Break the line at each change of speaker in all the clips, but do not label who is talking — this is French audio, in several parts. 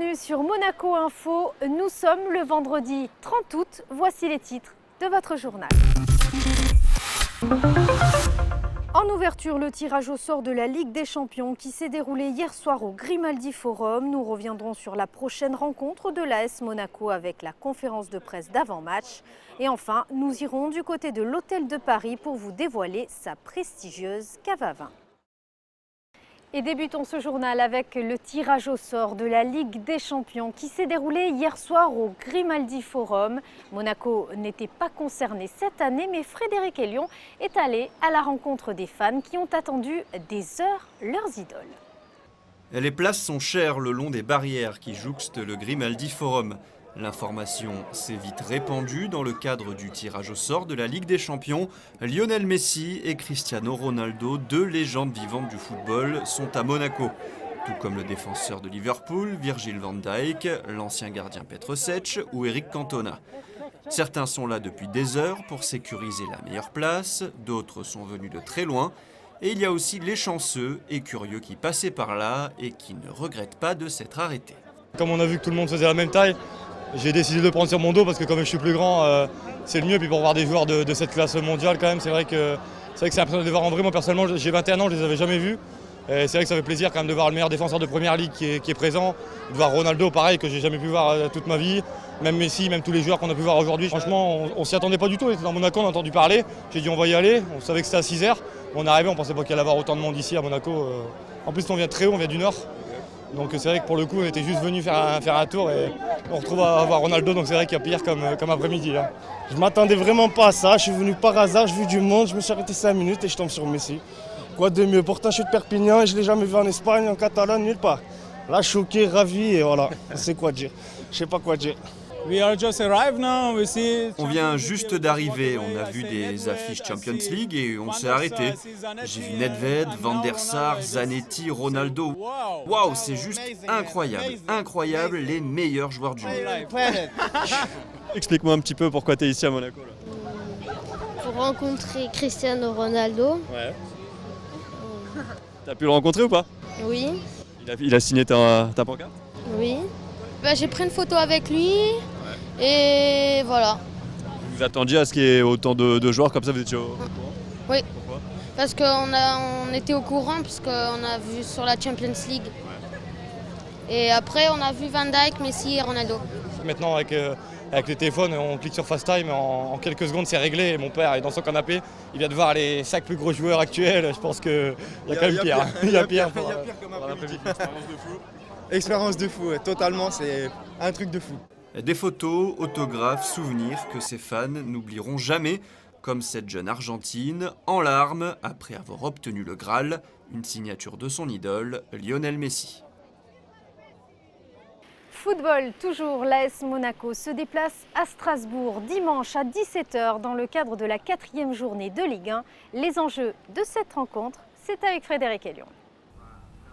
bienvenue sur Monaco Info. Nous sommes le vendredi 30 août. Voici les titres de votre journal. En ouverture, le tirage au sort de la Ligue des Champions qui s'est déroulé hier soir au Grimaldi Forum. Nous reviendrons sur la prochaine rencontre de l'AS Monaco avec la conférence de presse d'avant-match. Et enfin, nous irons du côté de l'Hôtel de Paris pour vous dévoiler sa prestigieuse cave à vin. Et débutons ce journal avec le tirage au sort de la Ligue des Champions qui s'est déroulé hier soir au Grimaldi Forum. Monaco n'était pas concerné cette année, mais Frédéric Elion est allé à la rencontre des fans qui ont attendu des heures leurs idoles.
Les places sont chères le long des barrières qui jouxtent le Grimaldi Forum. L'information s'est vite répandue dans le cadre du tirage au sort de la Ligue des Champions. Lionel Messi et Cristiano Ronaldo, deux légendes vivantes du football, sont à Monaco. Tout comme le défenseur de Liverpool, Virgil van Dijk, l'ancien gardien Petr Cech ou Eric Cantona. Certains sont là depuis des heures pour sécuriser la meilleure place, d'autres sont venus de très loin. Et il y a aussi les chanceux et curieux qui passaient par là et qui ne regrettent pas de s'être arrêtés.
Comme on a vu que tout le monde faisait la même taille, j'ai décidé de le prendre sur mon dos parce que comme je suis plus grand, c'est le mieux. Puis pour voir des joueurs de cette classe mondiale quand même, c'est vrai que c'est impressionnant de les voir en vrai. Moi personnellement, j'ai 21 ans, je les avais jamais vus. Et c'est vrai que ça fait plaisir quand même de voir le meilleur défenseur de première ligue qui est présent, de voir Ronaldo pareil que j'ai jamais pu voir toute ma vie, même Messi, même tous les joueurs qu'on a pu voir aujourd'hui. Franchement, on s'y attendait pas du tout. On était dans Monaco, on a entendu parler. J'ai dit on va y aller. On savait que c'était à 6h. On est arrivé, on pensait pas qu'il allait y avoir autant de monde ici à Monaco. En plus, on vient très haut, on vient du nord. Donc c'est vrai que pour le coup, on était juste venu faire un tour et on retrouve à voir Ronaldo, donc c'est vrai qu'il y a pire comme après-midi. Là.
Je m'attendais vraiment pas à ça, je suis venu par hasard, j'ai vu du monde, je me suis arrêté 5 minutes et je tombe sur Messi. Quoi de mieux? Pourtant je suis de Perpignan et je ne l'ai jamais vu en Espagne, en Catalogne, nulle part. Là choqué, ravi et voilà, je sais quoi dire. Je sais pas quoi dire.
On vient juste d'arriver, on a vu des affiches Champions League et on s'est arrêté. J'ai vu Nedved, Van der Sar, Zanetti, Ronaldo. Waouh, c'est juste incroyable, incroyable, les meilleurs joueurs du monde.
Explique-moi un petit peu pourquoi tu es ici à Monaco. Là.
Pour rencontrer Cristiano Ronaldo.
Ouais. T'as pu le rencontrer ou pas?
Oui.
Il a signé ta pancarte?
Oui. J'ai pris une photo avec lui et voilà.
Vous attendiez à ce qu'il y ait autant de joueurs comme ça, vous étiez au courant?
Oui.
Pourquoi?
Parce qu'on était au courant, parce qu'on a vu sur la Champions League. Et après, on a vu Van Dijk, Messi et Ronaldo.
Maintenant, avec le téléphone, on clique sur FaceTime, en quelques secondes, c'est réglé. Et mon père est dans son canapé, il vient de voir les 5 plus gros joueurs actuels. Je pense qu'il y a quand même pire. Il y a pire
comme après-midi. Expérience de fou.
Expérience de fou, totalement, c'est un truc de fou.
Des photos, autographes, souvenirs que ses fans n'oublieront jamais, comme cette jeune Argentine, en larmes, après avoir obtenu le Graal, une signature de son idole, Lionel Messi.
Football, toujours, l'AS Monaco se déplace à Strasbourg dimanche à 17h dans le cadre de la 4e journée de Ligue 1. Les enjeux de cette rencontre, c'est avec Frédéric Elion.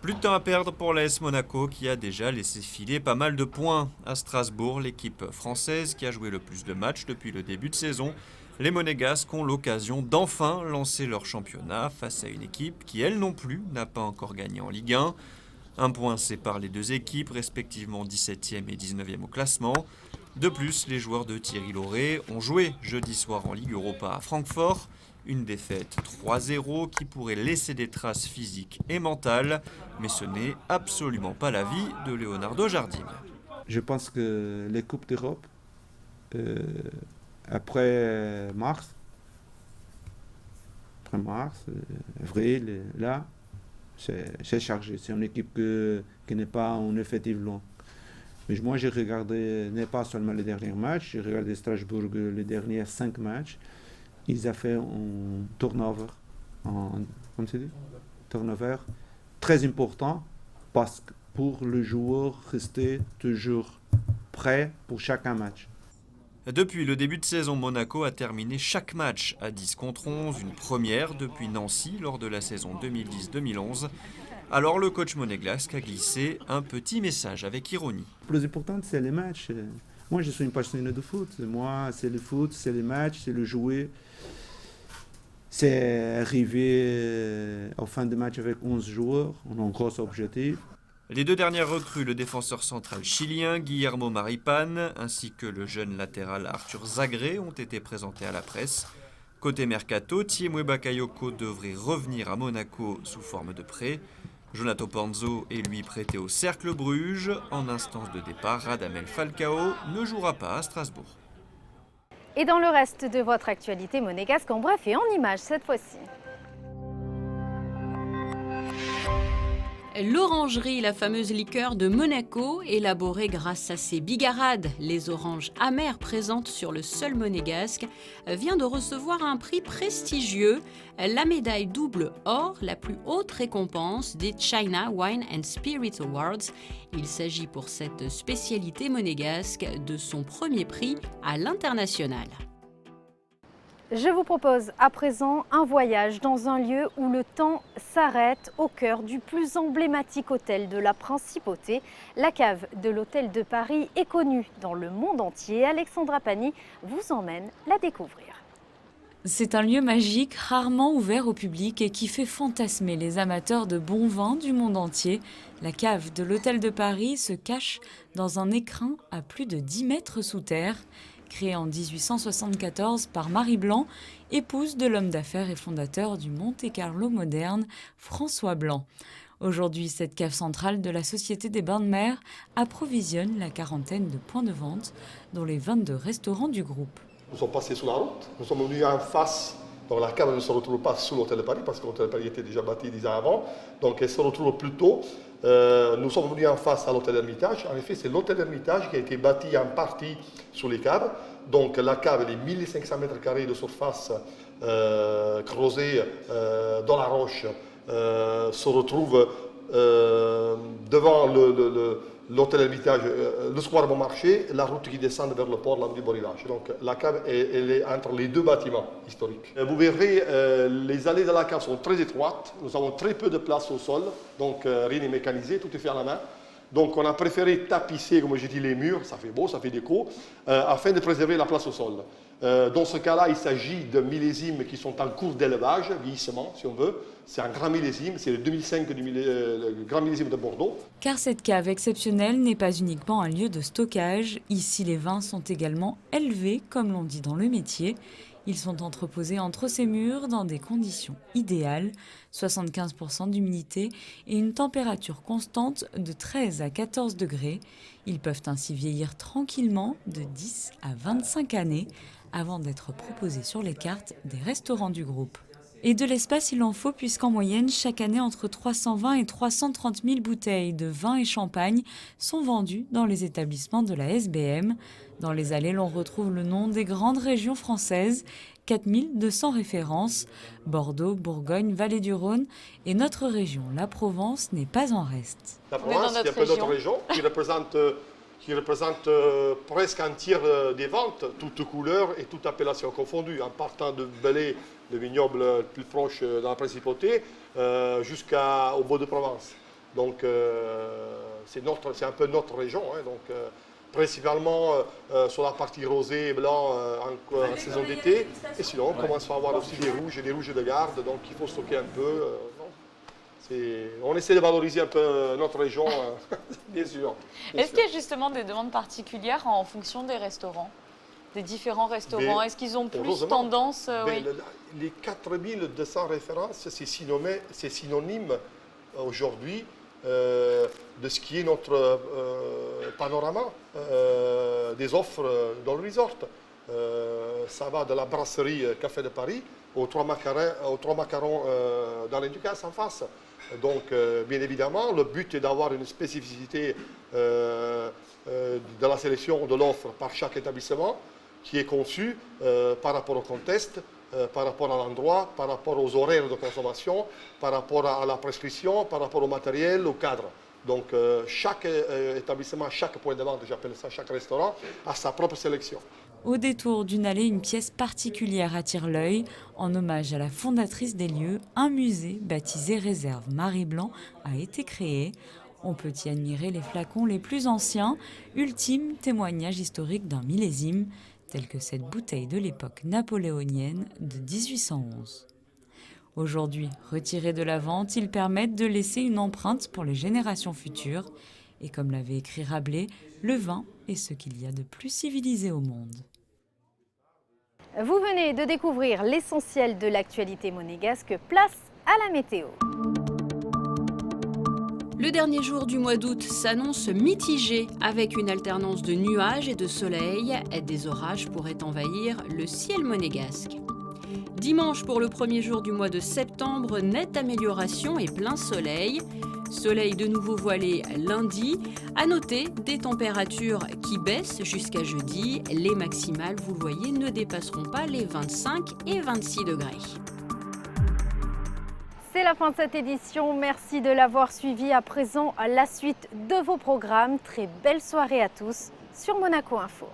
Plus de temps à perdre pour l'AS Monaco qui a déjà laissé filer pas mal de points. À Strasbourg, l'équipe française qui a joué le plus de matchs depuis le début de saison, les Monégasques ont l'occasion d'enfin lancer leur championnat face à une équipe qui, elle non plus, n'a pas encore gagné en Ligue 1. Un point sépare les deux équipes, respectivement 17e et 19e au classement. De plus, les joueurs de Thierry Lauré ont joué jeudi soir en Ligue Europa à Francfort. Une défaite 3-0 qui pourrait laisser des traces physiques et mentales, mais ce n'est absolument pas l'avis de Leonardo Jardim.
Je pense que les Coupes d'Europe, après mars, avril, là, c'est chargé. C'est une équipe qui n'est pas en effectif long. Mais moi, j'ai regardé, n'est pas seulement les derniers matchs, j'ai regardé Strasbourg les derniers 5 matchs. Ils ont fait un turnover, comment c'est dit? Turnover très important parce que pour le joueur rester toujours prêt pour chaque match.
Depuis le début de saison, Monaco a terminé chaque match à 10 contre 11, une première depuis Nancy lors de la saison 2010-2011. Alors le coach monégasque a glissé un petit message avec ironie.
Le plus important, c'est les matchs. Moi, je suis une passionné de foot. Moi, c'est le foot, c'est les matchs, c'est le jouer. C'est arriver au fin de match avec 11 joueurs. On a un gros objectif.
Les 2 dernières recrues, le défenseur central chilien Guillermo Maripan ainsi que le jeune latéral Arthur Zagré ont été présentés à la presse. Côté mercato, Thiemoué Bakayoko devrait revenir à Monaco sous forme de prêt. Jonathan Panzo est lui prêté au Cercle Bruges. En instance de départ, Radamel Falcao ne jouera pas à Strasbourg.
Et dans le reste de votre actualité monégasque, en bref et en images cette fois-ci.
L'orangerie, la fameuse liqueur de Monaco, élaborée grâce à ses bigarades, les oranges amères présentes sur le sol monégasque, vient de recevoir un prix prestigieux, la médaille double or, la plus haute récompense des China Wine and Spirit Awards. Il s'agit pour cette spécialité monégasque de son premier prix à l'international.
Je vous propose à présent un voyage dans un lieu où le temps s'arrête au cœur du plus emblématique hôtel de la Principauté. La cave de l'Hôtel de Paris est connue dans le monde entier. Alexandra Pani vous emmène la découvrir.
C'est un lieu magique, rarement ouvert au public et qui fait fantasmer les amateurs de bon vin du monde entier. La cave de l'Hôtel de Paris se cache dans un écrin à plus de 10 mètres sous terre. Créée en 1874 par Marie Blanc, épouse de l'homme d'affaires et fondateur du Monte-Carlo moderne, François Blanc. Aujourd'hui, cette cave centrale de la Société des Bains de Mer approvisionne la quarantaine de points de vente, dont les 22 restaurants du groupe.
Nous sommes passés sous la route, nous sommes venus en face. Donc la cave ne se retrouve pas sous l'Hôtel de Paris, parce que l'Hôtel de Paris était déjà bâti 10 ans avant. Donc elle se retrouve plus tôt. Nous sommes venus en face à l'Hôtel Hermitage. En effet, c'est l'Hôtel Hermitage qui a été bâti en partie sous les caves. Donc la cave, les 1500 mètres carrés de surface creusée dans la roche se retrouve devant l'Hôtel Hermitage, le square Bon Marché, la route qui descend vers le port, l'avenue du Beau-Rivage. Donc la cave, elle est entre les deux bâtiments historiques. Vous verrez, les allées de la cave sont très étroites. Nous avons très peu de place au sol, donc rien n'est mécanisé, tout est fait à la main. Donc on a préféré tapisser, comme j'ai dit, les murs, ça fait beau, ça fait déco, afin de préserver la place au sol. Dans ce cas-là, il s'agit de millésimes qui sont en cours d'élevage, vieillissement si on veut. C'est un grand millésime, c'est le 2005 le grand millésime de Bordeaux.
Car cette cave exceptionnelle n'est pas uniquement un lieu de stockage. Ici, les vins sont également élevés, comme l'on dit dans le métier. Ils sont entreposés entre ces murs dans des conditions idéales, 75% d'humidité et une température constante de 13 à 14 degrés. Ils peuvent ainsi vieillir tranquillement de 10 à 25 années avant d'être proposés sur les cartes des restaurants du groupe. Et de l'espace, il en faut puisqu'en moyenne, chaque année, entre 320 et 330 000 bouteilles de vin et champagne sont vendues dans les établissements de la SBM. Dans les allées, l'on retrouve le nom des grandes régions françaises, 4200 références, Bordeaux, Bourgogne, Vallée du Rhône et notre région, la Provence, n'est pas en reste.
La Provence, c'est un peu notre région qui représente presque un tiers des ventes, toutes couleurs et toutes appellations confondues, en partant de Belley, le vignoble le plus proche dans la Principauté, jusqu'au Beau-de-Provence. Donc c'est un peu notre région. Principalement sur la partie rosé et blanc en saison d'été. Et sinon, on commence à avoir aussi des rouges de garde, donc il faut stocker un peu. On essaie de valoriser un peu notre région, bien sûr.
Est-ce qu'il y a justement des demandes particulières en fonction des restaurants, des différents restaurants? Est-ce qu'ils ont plus tendance oui.
Les 4200 références, c'est synonyme aujourd'hui de ce qui est notre panorama des offres dans le resort. Ça va de la brasserie Café de Paris aux trois macarons dans l'Inducasse en face. Donc, bien évidemment, le but est d'avoir une spécificité de la sélection de l'offre par chaque établissement qui est conçu par rapport au contexte, par rapport à l'endroit, par rapport aux horaires de consommation, par rapport à la prescription, par rapport au matériel, au cadre. Donc chaque établissement, chaque point de vente, j'appelle ça, chaque restaurant, a sa propre sélection.
Au détour d'une allée, une pièce particulière attire l'œil. En hommage à la fondatrice des lieux, un musée baptisé Réserve Marie Blanc a été créé. On peut y admirer les flacons les plus anciens, ultime témoignage historique d'un millésime, tel que cette bouteille de l'époque napoléonienne de 1811. Aujourd'hui, retirés de la vente, ils permettent de laisser une empreinte pour les générations futures. Et comme l'avait écrit Rabelais, le vin est ce qu'il y a de plus civilisé au monde.
Vous venez de découvrir l'essentiel de l'actualité monégasque. Place à la météo.
Le dernier jour du mois d'août s'annonce mitigé avec une alternance de nuages et de soleil. Des orages pourraient envahir le ciel monégasque. Dimanche pour le premier jour du mois de septembre, nette amélioration et plein soleil. Soleil de nouveau voilé lundi. À noter des températures qui baissent jusqu'à jeudi. Les maximales, vous le voyez, ne dépasseront pas les 25 et 26 degrés.
C'est la fin de cette édition. Merci de l'avoir suivi. À présent, la suite de vos programmes. Très belle soirée à tous sur Monaco Info.